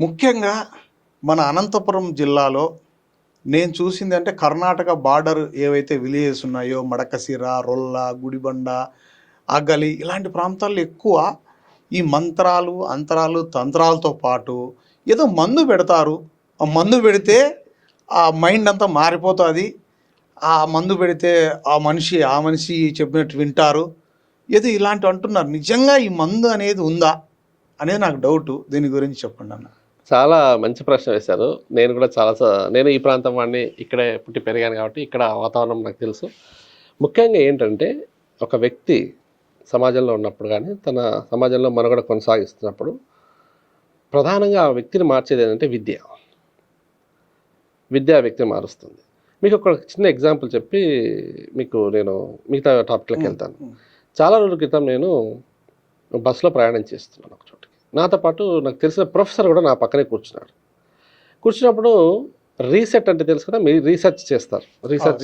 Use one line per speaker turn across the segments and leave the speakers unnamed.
ముఖ్యంగా మన అనంతపురం జిల్లాలో నేను చూసింది అంటే కర్ణాటక బార్డర్ ఏవైతే విలేజెస్ ఉన్నాయో మడకశిర, రొల్ల, గుడిబండ, అగలి ఇలాంటి ప్రాంతాల్లో ఎక్కువ ఈ మంత్రాలు, అంతరాలు, తంత్రాలతో పాటు ఏదో మందు పెడతారు. ఆ మందు పెడితే ఆ మైండ్ అంతా మారిపోతుంది. ఆ మందు పెడితే ఆ మనిషి చెప్పినట్టు వింటారు. ఏదో ఇలాంటివి అంటున్నారు. నిజంగా ఈ మందు అనేది ఉందా అనేది నాకు డౌటు. దీని గురించి చెప్పండి అన్న.
చాలా మంచి ప్రశ్న వేశారు. నేను కూడా నేను ఈ ప్రాంతం వాడిని, ఇక్కడే పుట్టి పెరిగాను కాబట్టి ఇక్కడ వాతావరణం నాకు తెలుసు. ముఖ్యంగా ఏంటంటే ఒక వ్యక్తి సమాజంలో ఉన్నప్పుడు కానీ తన సమాజంలో మనుగడ కొనసాగిస్తున్నప్పుడు ప్రధానంగా ఆ వ్యక్తిని మార్చేది ఏంటంటే విద్య ఆ వ్యక్తిని మారుస్తుంది. మీకు ఒక చిన్న ఎగ్జాంపుల్ చెప్పి నేను మిగతా టాపిక్లోకి వెళ్తాను. చాలా రోజుల క్రితం నేను బస్సులో ప్రయాణం చేస్తున్నాను ఒక చోటుకి. నాతో పాటు నాకు తెలిసిన ప్రొఫెసర్ కూడా నా పక్కనే కూర్చున్నాడు. కూర్చున్నప్పుడు రీసెర్చ్ అంటే తెలుసు కదా, మీరు రీసెర్చ్ చేస్తారు. రీసెర్చ్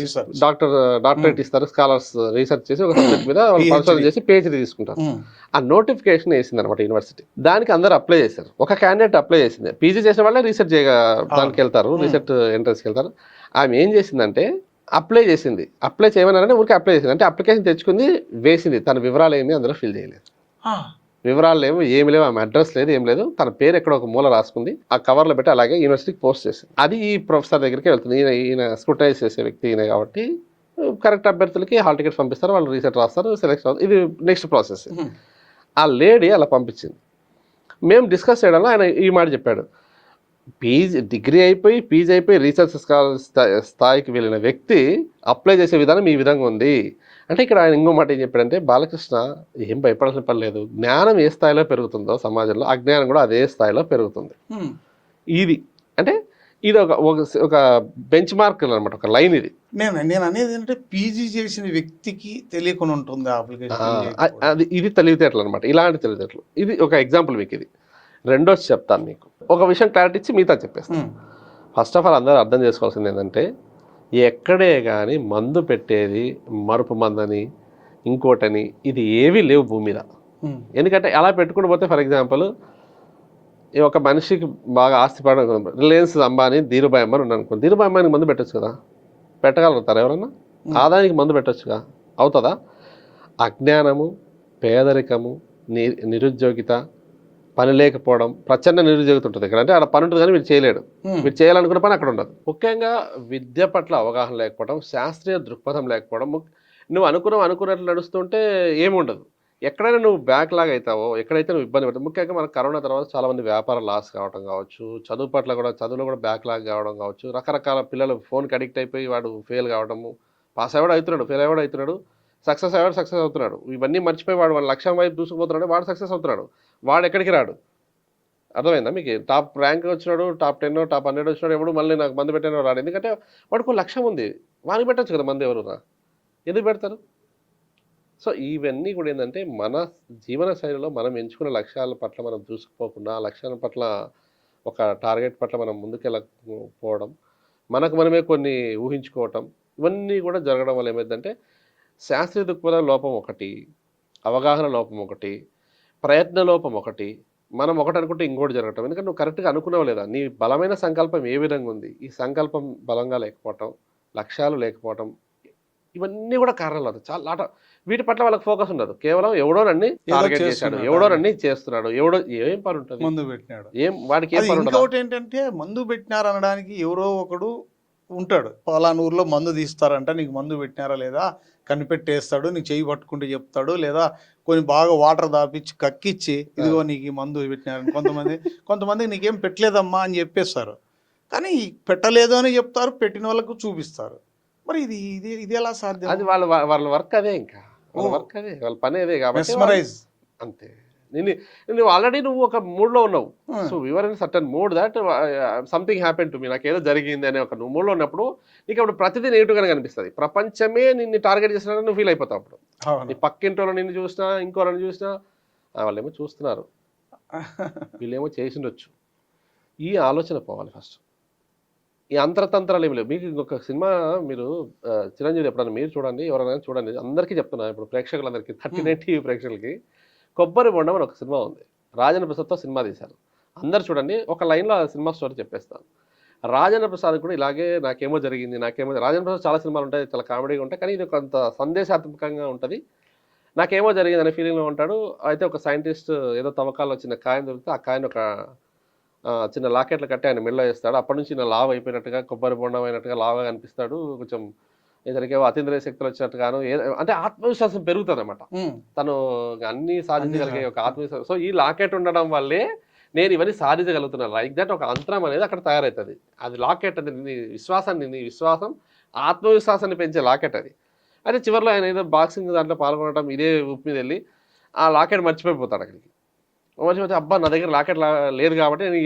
డాక్టరేట్ ఇస్తారు. స్కాలర్స్ రీసెర్చ్ చేసి ఒక సబ్జెక్ట్ మీద వాళ్ళు పరిశోధన చేసి PhD తీసుకుంటారు. ఆ నోటిఫికేషన్ వేసింది అనమాట యూనివర్సిటీ. దానికి అందరూ అప్లై చేశారు. ఒక క్యాండిడేట్ అప్లై చేసింది. పీజీ చేసిన వాళ్ళే రీసెర్చ్ దానికి వెళ్తారు, రీసెర్చ్ ఎంట్రన్స్కి వెళ్తారు. ఆమె ఏం చేసిందంటే అప్లై చేసింది. అప్లై చేయమన్నారంటే ఊరికి అప్లై చేసింది. అంటే అప్లికేషన్ తెచ్చుకుంది, వేసింది. తన వివరాలు ఏమి అందులో ఫిల్ చేయలేదు. వివరాలు లేవు, ఏమి లేవు, ఆమె అడ్రస్ లేదు, ఏం లేదు. తన పేరు ఎక్కడ ఒక మూల రాసుకుంది, ఆ కవర్లో పెట్టి అలాగే యూనివర్సిటీకి పోస్ట్ చేసింది. అది ఈ ప్రొఫెసర్ దగ్గరికి వెళ్తుంది. ఈయన స్క్రూటైజ్ చేసే వ్యక్తి ఈయన కాబట్టి కరెక్ట్ అభ్యర్థులకి హాల్ టికెట్స్ పంపిస్తారు, వాళ్ళు రీసెర్చ్ రాస్తారు, సెలెక్షన్ అవుతుంది. ఇది నెక్స్ట్ ప్రాసెస్. ఆ లేడీ అలా పంపించింది. మేము డిస్కస్ చేయడంలో ఆయన ఈ మాట చెప్పాడు, డిగ్రీ అయిపోయి పీజీ అయిపోయి రీసెర్చ్ స్థాయికి వెళ్ళిన వ్యక్తి అప్లై చేసే విధానం ఈ విధంగా ఉంది అంటే. ఇక్కడ ఆయన ఇంకో మాట ఏం చెప్పాడంటే, బాలకృష్ణ ఏం భయపడాల్సిన పని లేదు, జ్ఞానం ఏ స్థాయిలో పెరుగుతుందో సమాజంలో అజ్ఞానం కూడా అదే స్థాయిలో పెరుగుతుంది. ఇది అంటే ఇది ఒక బెంచ్ మార్క్ అనమాట, ఒక లైన్. ఇది
నేను అనేది ఏంటంటే పీజీ చేసిన వ్యక్తికి తెలియకుండా ఉంటుంది
అది. ఇది తెలివితేటలు అనమాట, ఇలాంటి తెలివితేటలు. ఇది ఒక ఎగ్జాంపుల్ మీకు. ఇది రెండోది చెప్తాను మీకు. ఒక విషయం క్లారిటీ ఇచ్చి మిగతా చెప్పేస్తాను. ఫస్ట్ ఆఫ్ ఆల్ అందరూ అర్థం చేసుకోవాల్సింది ఏంటంటే, ఎక్కడే కానీ మందు పెట్టేది, మరుపు మందని, ఇంకోటని, ఇది ఏవీ లేవు భూమి మీద. ఎందుకంటే అలా పెట్టుకుని పోతే, ఫర్ ఎగ్జాంపుల్ ఒక మనిషికి బాగా ఆస్తి పడడం, రిలయన్స్ అంబానీ, ధీరుభాయ్ అంబానీ ఉన్నాను అనుకోండి. ధీరుభాయ్ అంబానీకి మందు పెట్టచ్చు కదా, పెట్టగలుగుతారు ఎవరన్నా? ఆదాయానికి మందు పెట్టచ్చుగా, అవుతుందా? అజ్ఞానము, పేదరికము, నిరుద్యోగిత, పని లేకపోవడం, ప్రచండ నిరుద్యోగిత ఉంటుంది ఇక్కడ. అంటే ఆడ పని ఉంటుంది కానీ వీడు చేయలేడు. వీడు చేయాలనుకున్న పని అక్కడ ఉండదు. ముఖ్యంగా విద్య పట్ల అవగాహన లేకపోవడం, శాస్త్రీయ దృక్పథం లేకపోవడం. నువ్వు అనుకున్నట్లు నడుస్తుంటే ఏముండదు. ఎక్కడైనా నువ్వు బ్యాక్ లాగ్ అవుతావో, ఎక్కడైతే నువ్వు ఇబ్బంది పడతావు. ముఖ్యంగా మన కరోనా తర్వాత చాలామంది వ్యాపారం లాస్ కావడం కావచ్చు, చదువులో కూడా బ్యాక్ లాగ్ కావడం కావచ్చు, రకరకాల పిల్లలు ఫోన్కి అడిక్ట్ అయిపోయి వాడు ఫెయిల్ కావడము, పాస్ అయ్యాడు అవుతున్నాడు, ఫెయిల్ అయ్యాడు అవుతున్నాడు, సక్సెస్ అవుతున్నాడు. ఇవన్నీ మర్చిపోయి వాడు లక్ష్యం వైపు దూసుకుపోతున్నాడు, వాడు సక్సెస్ అవుతున్నాడు. వాడు ఎక్కడికి రాడు. అర్థమైందా మీకు? టాప్ ర్యాంక్ వచ్చినాడు, టాప్ 10 టాప్ 100 వచ్చినాడు, ఎప్పుడు మళ్ళీ నాకు మందు పెట్టానో రాడు. ఎందుకంటే వాడికి లక్ష్యం ఉంది. వానికి పెట్టచ్చు కదా మందు, ఎవరురా ఎందుకు పెడతారు? సో ఇవన్నీ కూడా ఏంటంటే, మన జీవన శైలిలో మనం ఎంచుకున్న లక్ష్యాల పట్ల మనం చూసుకుపోకుండా, లక్ష్యాల పట్ల ఒక టార్గెట్ పట్ల మనం ముందుకెళ్ళకపోవడం, మనకు మనమే కొన్ని ఊహించుకోవటం, ఇవన్నీ కూడా జరగడం వల్ల ఏమైందంటే, శాస్త్రీయ దృక్పథ లోపం ఒకటి, అవగాహన లోపం ఒకటి, ప్రయత్న లోపం ఒకటి, మనం ఒకటి అనుకుంటే ఇంకోటి జరగటం. ఎందుకంటే నువ్వు కరెక్ట్గా అనుకున్నావు లేదా, నీ బలమైన సంకల్పం ఏ విధంగా ఉంది, ఈ సంకల్పం బలంగా లేకపోవటం, లక్ష్యాలు లేకపోవటం, ఇవన్నీ కూడా కారణాలు అవుతాయి. చాలా వీటి పట్ల వాళ్ళకి ఫోకస్ ఉండదు. కేవలం ఎవడో నన్ను టార్గెట్ చేశాడు, ఎవడో నన్ను చేస్తున్నాడు, ఎవడో ఏం పని ఉంటుంది,
మందు పెట్టినాడు,
వాడికి ఏం పని ఉంటుంది.
ఇంకోటి ఏంటంటే, మందు పెట్టినారు అనడానికి ఎవరో ఒకడు ఉంటాడు. పలానా ఊర్లో మందు తీస్తారంట, నీకు మందు పెట్టినారా లేదా కనిపెట్టేస్తాడు, నీకు చెయ్యి పట్టుకుంటూ చెప్తాడు, లేదా కొన్ని బాగా వాటర్ దాపిచ్చి కక్కిచ్చి ఇదిగో నీకు ఈ మందు పెట్టినారని కొంతమంది నీకేం పెట్టలేదమ్మా అని చెప్పేస్తారు. కానీ పెట్టలేదు అని చెప్తారు, పెట్టిన వాళ్ళకు చూపిస్తారు. మరి ఇది ఎలా సాధ్యం?
అది వాళ్ళ వర్క్ అదే, ఇంకా వాళ్ళ వర్క్ అదే, వాళ్ళ పని అదే కాబట్టి అంతే. నువ్వు ఆల్రెడీ ఒక మూడ్లో ఉన్నావు. So your in certain mood that something happen to me, నాకు ఏదో జరిగింది అనే ఒక నువ్వు మూడ్లో ఉన్నప్పుడు నీకు అప్పుడు ప్రతిదీ నెగిటివ్గానే కనిపిస్తుంది. ప్రపంచమే నిన్ను టార్గెట్ చేస్తున్నారని నువ్వు ఫీల్ అయిపోతావు. అప్పుడు నీ పక్కింటోళ్ళు నిన్ను చూసినా, ఇంకోళ్ళని చూసినా, వాళ్ళేమో చూస్తున్నారు, వీళ్ళేమో చేసిండొచ్చు. ఈ ఆలోచన పోవాలి ఫస్ట్. ఈ అంతరతంత్రాలు ఏమి లేవు. మీకు ఇంకొక సినిమా, మీరు చిరంజీవి ఎప్పుడన్నా మీరు చూడండి, ఎవరైనా చూడండి, అందరికీ చెప్తున్నా ఇప్పుడు ప్రేక్షకులందరికీ, 39 టీవీ ప్రేక్షకులకి, కొబ్బరి బొండం అని ఒక సినిమా ఉంది. రాజేంద్ర ప్రసాద్తో సినిమా తీశారు. అందరు చూడండి, ఒక లైన్లో ఆ సినిమా స్టోరీ చెప్పేస్తాను. రాజేంద్ర ప్రసాద్ కూడా ఇలాగే నాకేమో జరిగింది, రాజేంద్ర ప్రసాద్ చాలా సినిమాలు ఉంటాయి, చాలా కామెడీగా ఉంటాయి, కానీ ఇది కొంత సందేశాత్మకంగా ఉంటుంది. నాకేమో జరిగింది అనే ఫీలింగ్లో ఉంటాడు. అయితే ఒక సైంటిస్ట్ ఏదో తవ్వకాల్లో చిన్న కాయిన్ దొరికితే ఆ కాయిన్ ఒక చిన్న లాకెట్లు కట్టి ఆయన మెడలో వేస్తాడు. అప్పటి నుంచి నా లావ్ అయిపోయినట్టుగా, కొబ్బరి బొండం అయినట్టుగా లావుగా కనిపిస్తాడు. కొంచెం ఇతనికేమో అతీంద్రియ శక్తులు వచ్చినట్టుగాను అంటే ఆత్మవిశ్వాసం పెరుగుతుందన్నమాట. తను అన్ని సాధించగలిగే ఒక ఆత్మవిశ్వాసం. సో ఈ లాకెట్ ఉండడం వల్లే నేను ఇవన్నీ సాధించగలుగుతున్నాను. లైక్ దట్ ఒక అంతరం అనేది అక్కడ తయారవుతుంది. అది లాకెట్ అది నీ విశ్వాసం ఆత్మవిశ్వాసాన్ని పెంచే లాకెట్ అది. అయితే చివరిలో ఆయన ఏదో బాక్సింగ్ దాంట్లో పాల్గొనడం ఇదే ఉప్పు మీద వెళ్ళి ఆ లాకెట్ మర్చిపోతాడు అక్కడికి. మర్చిపోతే అబ్బా నా దగ్గర లాకెట్ లేదు కాబట్టి నేను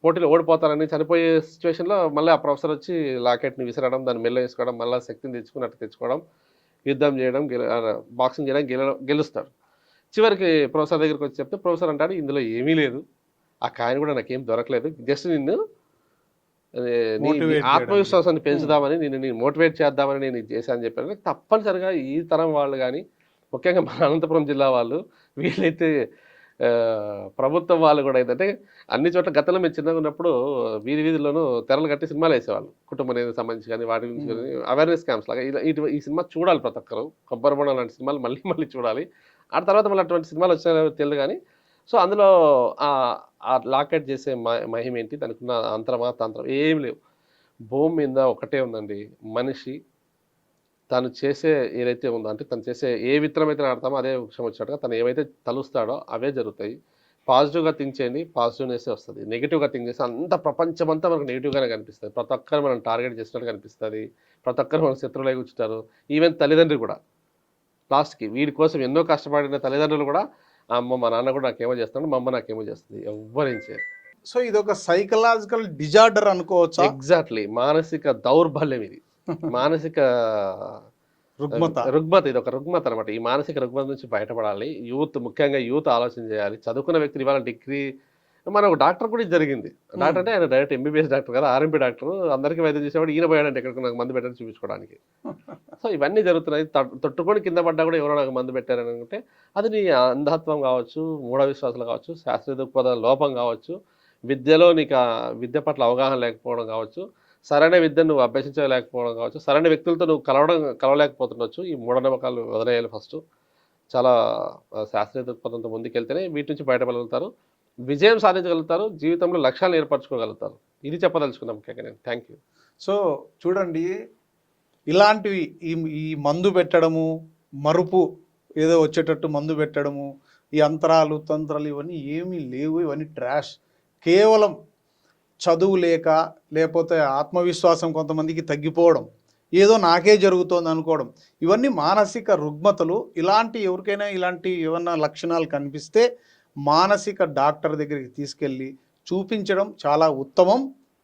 పోటీలో ఓడిపోతానని చనిపోయే సిచ్యువేషన్లో మళ్ళీ ఆ ప్రొఫెసర్ వచ్చి లాకెట్ని విసరడం, దాన్ని మెల్ల వేసుకోవడం, మళ్ళీ శక్తిని తెచ్చుకోవడం, యుద్ధం చేయడం, బాక్సింగ్ చేయడం, గెలుస్తాడు. చివరికి ప్రొఫెసర్ దగ్గరికి వచ్చి చెప్తే ప్రొఫెసర్ అంటాడు ఇందులో ఏమీ లేదు, ఆ కాయిన్ కూడా నాకేం దొరకలేదు, జస్ట్ నిన్ను నీ ఆత్మవిశ్వాసాన్ని పెంచుదామని నేను మోటివేట్ చేద్దామని నేను ఇది చేశాను అని చెప్పాను. తప్పనిసరిగా ఈ తరం వాళ్ళు కానీ ముఖ్యంగా మన అనంతపురం జిల్లా వాళ్ళు వీళ్ళైతే ప్రభుత్వం వాళ్ళు కూడా ఏంటంటే అన్ని చోట్ల గతంలో మేము చిన్నగా ఉన్నప్పుడు వీధిలోనూ తెరలు కట్టి సినిమాలు వేసేవాళ్ళు, కుటుంబం సంబంధించి కానీ వాటి గురించి కానీ అవేర్నెస్ క్యాంప్స్ లాగా. ఈ సినిమా చూడాలి ప్రతి ఒక్కరు, కొబ్బరి బొండం లాంటి సినిమాలు మళ్ళీ చూడాలి. ఆ తర్వాత మళ్ళీ అటువంటి సినిమాలు వచ్చాయో తెలియదు కానీ సో అందులో ఆ లాకెట్ చేసే మహిమ ఏంటి, దానికి ఉన్న అంతరమా తంత్రం ఏం లేవు. భూమి మీద ఒకటే ఉందండి, మనిషి తను చేసే ఏదైతే ఉందో అంటే తను చేసే ఏ విత్తనం అయితే నాడతామో అదే వృక్షం వచ్చినట్టుగా తను ఏవైతే తలుస్తాడో అవే జరుగుతాయి. పాజిటివ్గా థింక్ చేయండి, పాజిటివ్నెస్సే వస్తుంది. నెగిటివ్గా థింక్ చేస్తే అంత ప్రపంచం అంతా మనకు నెగిటివ్గానే కనిపిస్తుంది. ప్రతి ఒక్కరు మనం టార్గెట్ చేసినట్టు కనిపిస్తుంది, ప్రతి ఒక్కరు మన శత్రువులై కూర్చుంటారు. ఈవెన్ తల్లిదండ్రులు కూడా లాస్ట్కి వీడి కోసం ఎన్నో కష్టపడిన తల్లిదండ్రులు కూడా అమ్మ మా నాన్న కూడా నాకేమో చేస్తాడు, మా అమ్మ నాకేమో చేస్తుంది, ఎవ్వరేం చేయరు.
సో ఇది ఒక సైకలాజికల్ డిజార్డర్ అనుకోవచ్చు.
ఎగ్జాక్ట్లీ, మానసిక దౌర్బల్యం ఇది, మానసిక రుగ్మత, ఇది ఒక రుగ్మత అనమాట. ఈ మానసిక రుగ్మత నుంచి బయటపడాలి యూత్, ముఖ్యంగా యూత్ ఆలోచన చేయాలి. చదువుకున్న వ్యక్తులు ఇవాళ డిగ్రీ, మన ఒక డాక్టర్ కూడా ఇది జరిగింది. డాక్టర్ అంటే ఆయన డైరెక్ట్ ఎంబీబీఎస్ డాక్టర్ కదా, ఆర్ఎంపీ డాక్టర్, అందరికీ వైద్యం చేసేవాడు, ఈయన పోయాడంటే ఎక్కడికి నాకు మందు పెట్టని చూపించుకోవడానికి. సో ఇవన్నీ జరుగుతున్నాయి. తొట్టుకొని కింద పడ్డా కూడా ఎవరో నాకు మందు పెట్టారని అనుకుంటే అది నీ అంధత్వం కావచ్చు, మూఢ విశ్వాసాలు కావచ్చు, శాస్త్రీయ దృక్పథ లోపం కావచ్చు, విద్యలో నీకు విద్య పట్ల అవగాహన లేకపోవడం కావచ్చు, సరైన విద్యను నువ్వు అభ్యసించలేకపోవడం కావచ్చు, సరైన వ్యక్తులతో నువ్వు కలవలేకపోతుండొచ్చు. ఈ మూఢనమ్మకాలు వదిలేయాలి ఫస్ట్. చాలా శాస్త్రీయ దృక్పథంతో ముందుకెళ్తేనే వీటి నుంచి బయటపడగలుగుతారు, విజయం సాధించగలుగుతారు, జీవితంలో లక్ష్యాలను ఏర్పరచుకోగలుగుతారు. ఇది చెప్పదలుచుకున్నాం ముఖ్యంగా నేను. Thank you.
సో చూడండి, ఇలాంటివి ఈ మందు పెట్టడము, మరుపు ఏదో వచ్చేటట్టు మందు పెట్టడము, ఈ అంతరాలు తంత్రాలు ఇవన్నీ ఏమీ లేవు, ఇవన్నీ ట్రాష్. కేవలం చదువు లేకపోతే ఆత్మవిశ్వాసం కొంతమందికి తగ్గిపోవడం, ఏదో నాకే జరుగుతోంది అనుకోవడం, ఇవన్నీ మానసిక రుగ్మతలు. ఎవరికైనా ఇలాంటి ఏమన్నా లక్షణాలు కనిపిస్తే మానసిక డాక్టర్ దగ్గరికి తీసుకెళ్ళి చూపించడం చాలా ఉత్తమం.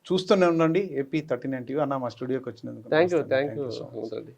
చూస్తూనే ఉండండి ఏపీ 39 టీవీ. అన్న మా స్టూడియోకి వచ్చినందుకు
థ్యాంక్ యూ.